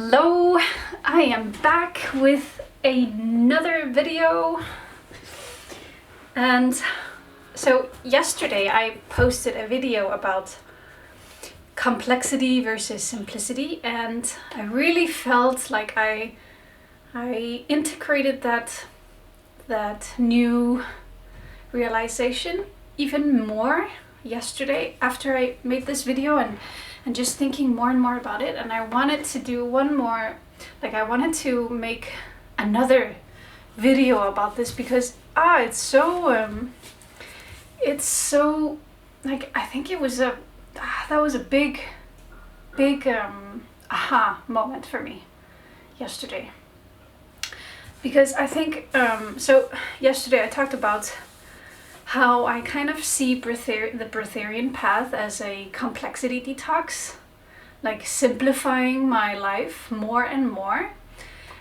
Hello, I am back with another video. And so yesterday I posted a video about complexity versus simplicity, and I really felt like I integrated that new realization even more yesterday after I made this video, and just thinking more and more about it. And I wanted to do one more, I wanted to make another video about this because it's so I think it was that was a big aha moment for me yesterday, because I think so yesterday I talked about how I kind of see the breatharian path as a complexity detox, like simplifying my life more and more.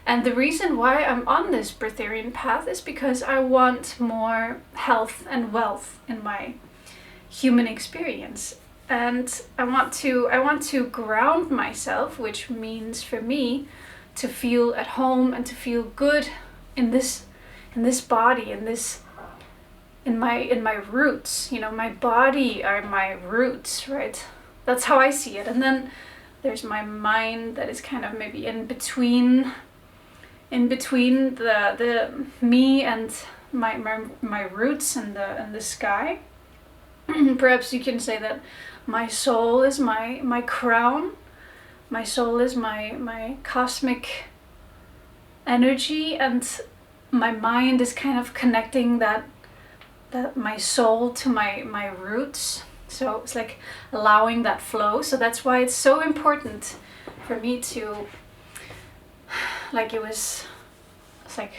And the reason why I'm on this breatharian path is because I want more health and wealth in my human experience. And I want to ground myself, which means for me to feel at home and to feel good in this body, in my roots. You know, my body are my roots, right? That's how I see it. And then there's my mind that is kind of maybe in between the me and my roots and the sky. Perhaps you can say that my soul is my crown. My soul is my cosmic energy, and my mind is kind of connecting that my soul to my roots. So it's like allowing that flow. So that's why it's so important for me to, it's like,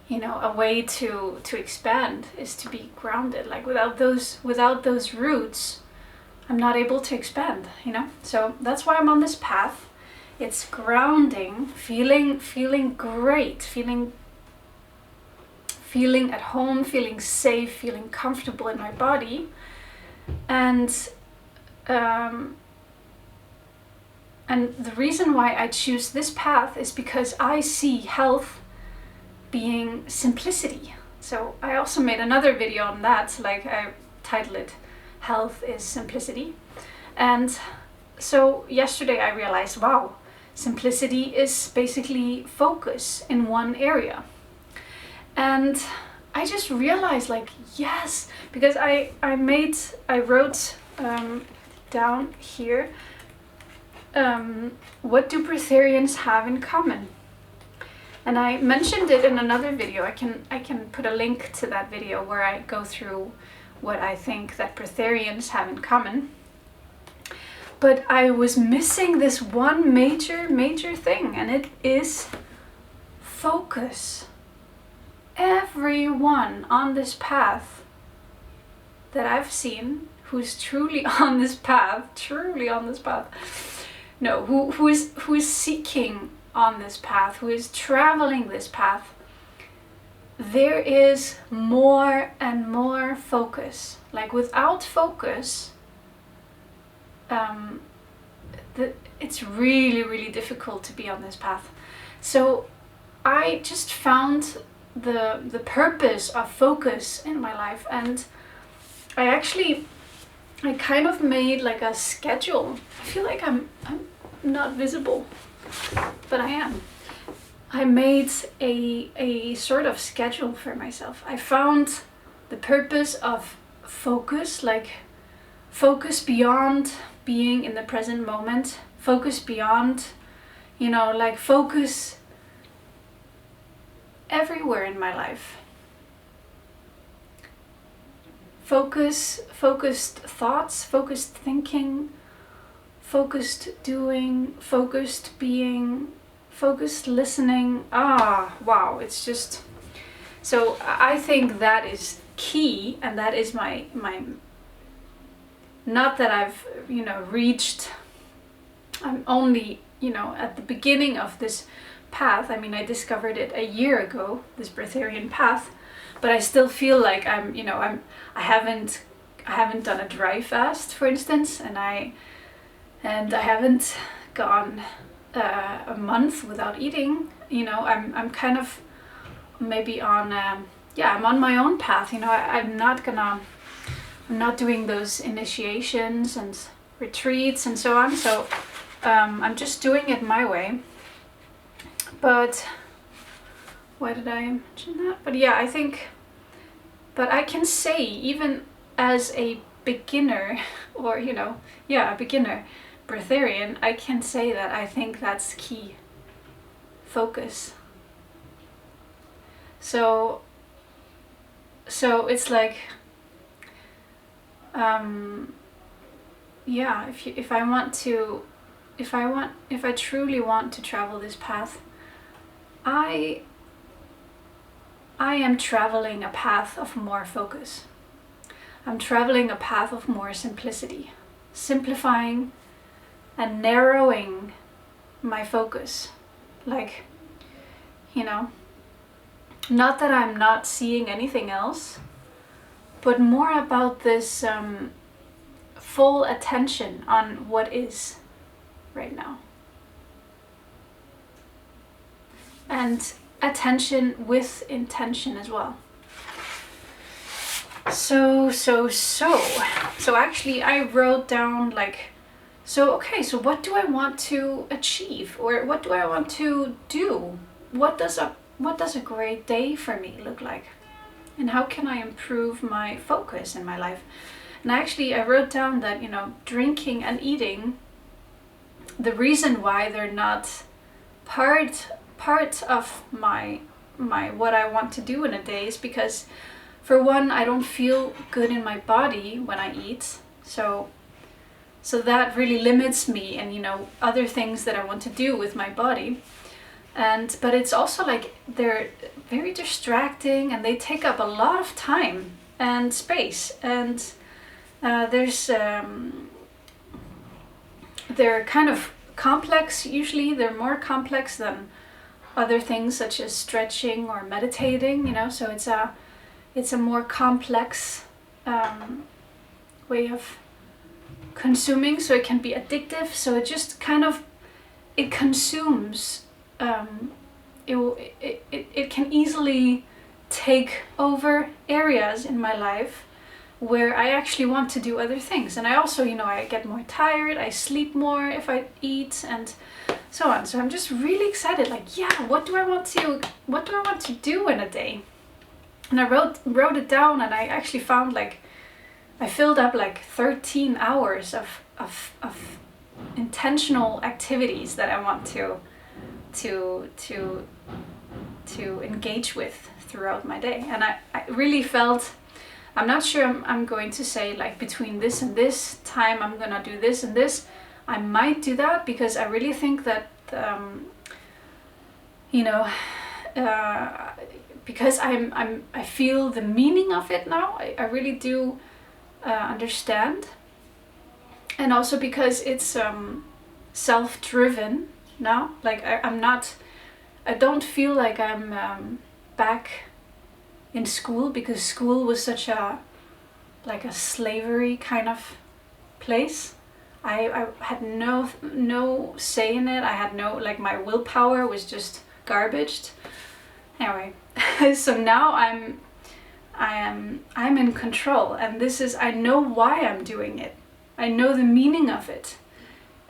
you know, a way to expand is to be grounded. Like without those roots, I'm not able to expand, you know? So that's why I'm on this path. It's grounding, feeling great, feeling at home, feeling safe, feeling comfortable in my body. And the reason why I choose this path is because I see health being simplicity. So I also made another video on that, I titled it Health is Simplicity. And so yesterday I realized, wow, simplicity is basically focus in one area. And I just realized, yes, because I wrote down here, what do breatharians have in common? And I mentioned it in another video. I can put a link to that video where I go through what I think that breatharians have in common. But I was missing this one major thing, and it is focus. Everyone on this path that I've seen who's truly on this path, who is seeking on this path, who is traveling this path, there is more and more focus. Like without focus, it's really difficult to be on this path. So I just found the purpose of focus in my life, and I kind of made a schedule. I feel like I'm not visible, but I am. I made a sort of schedule for myself. I found the purpose of focus, focus beyond being in the present moment, focus beyond, focus everywhere in my life. Focused thoughts, focused thinking, focused doing, focused being, focused listening. Wow, it's just, so I think that is key, and that is my not that I've reached, I'm only at the beginning of this path. I mean, I discovered it a year ago, this breatharian path, but I still feel like I haven't done a dry fast, for instance, and I haven't gone a month without eating, you know, I'm kind of maybe on I'm on my own path, you know. I'm not doing those initiations and retreats and so on, so I'm just doing it my way. But why did I mention that? But yeah, I think, but I can say, even as a beginner, or you know, yeah, a beginner breatharian, I can say that I think that's key. Focus. So it's like, yeah, if I truly want to travel this path, I am traveling a path of more focus. I'm traveling a path of more simplicity, simplifying and narrowing my focus. Like, you know, not that I'm not seeing anything else, but more about this full attention on what is right now. And attention with intention as well. So actually I wrote down like, so what do I want to achieve, or what do I want to do? What does a great day for me look like? And how can I improve my focus in my life? And actually I wrote down that, you know, drinking and eating, the reason why they're not part of my what I want to do in a day is because, for one, I don't feel good in my body when I eat, so that really limits me and, you know, other things that I want to do with my body. But it's also like they're very distracting and they take up a lot of time and space, and they're kind of complex. Usually they're more complex than other things such as stretching or meditating, you know, so it's a more complex way of consuming, so it can be addictive. So it just kind of, it consumes, it can easily take over areas in my life where I actually want to do other things. And I also, you know, I get more tired, I sleep more if I eat, and so on. So I'm just really excited, like, yeah, what do I want to do in a day? And I wrote it down, and I actually found, like, I filled up like 13 hours of intentional activities that I want to engage with throughout my day. And I really felt, I'm not sure I'm going to say like between this and this time I'm gonna do this and this. I might do that because I really think that you know, because I feel the meaning of it now. I really do understand, and also because it's self-driven now. Like I don't feel like I'm back in school, because school was such a slavery kind of place. I had no say in it. I had no, like, my willpower was just garbaged. Anyway, so now I'm in control, and this is, I know why I'm doing it. I know the meaning of it,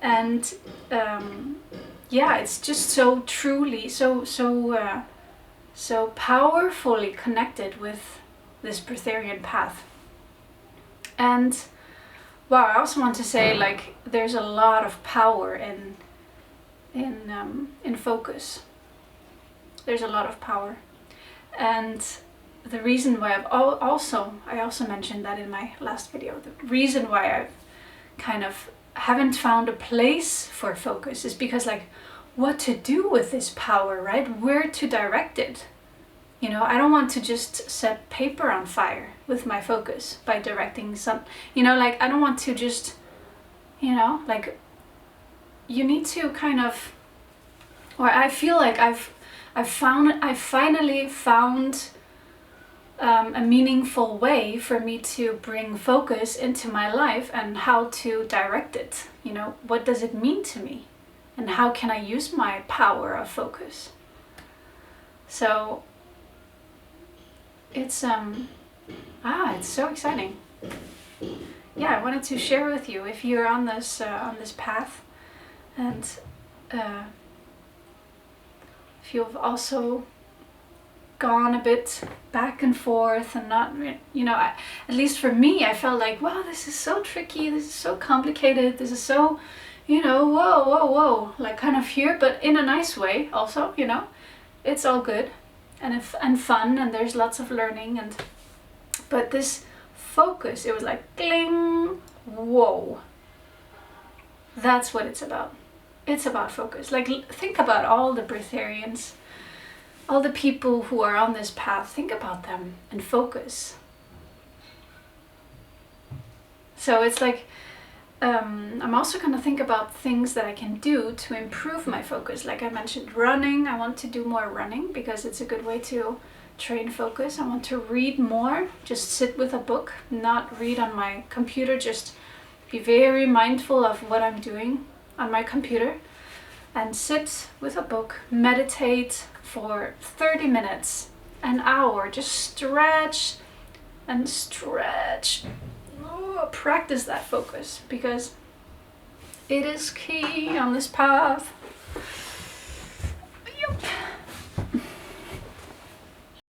and yeah, it's just so truly so powerfully connected with this breatharian path. And wow, I also want to say, like, there's a lot of power in focus. There's a lot of power, and the reason why I also mentioned that in my last video. The reason why I kind of haven't found a place for focus is because, like, what to do with this power, right? Where to direct it? You know, I don't want to just set paper on fire with my focus by directing some, you know, like, I don't want to just, you know, like, you need to kind of, or I feel like I've finally found a meaningful way for me to bring focus into my life and how to direct it. You know, what does it mean to me? and how can I use my power of focus. So it's so exciting. Yeah, I wanted to share with you if you're on this path, and if you've also gone a bit back and forth and not, at least for me, I felt like, wow, this is so tricky, this is so complicated, this is so, whoa, like kind of here, but in a nice way also, it's all good and fun, and there's lots of learning, but this focus, it was like, cling, whoa, that's what it's about. It's about focus. Like, think about all the breatharians, all the people who are on this path. Think about them and focus. So it's like, I'm also going to think about things that I can do to improve my focus. Like I mentioned, running. I want to do more running because it's a good way to train focus. I want to read more, just sit with a book, not read on my computer, just be very mindful of what I'm doing on my computer, and sit with a book, meditate for 30 minutes, an hour, just stretch and stretch. Practice that focus, because it is key on this path.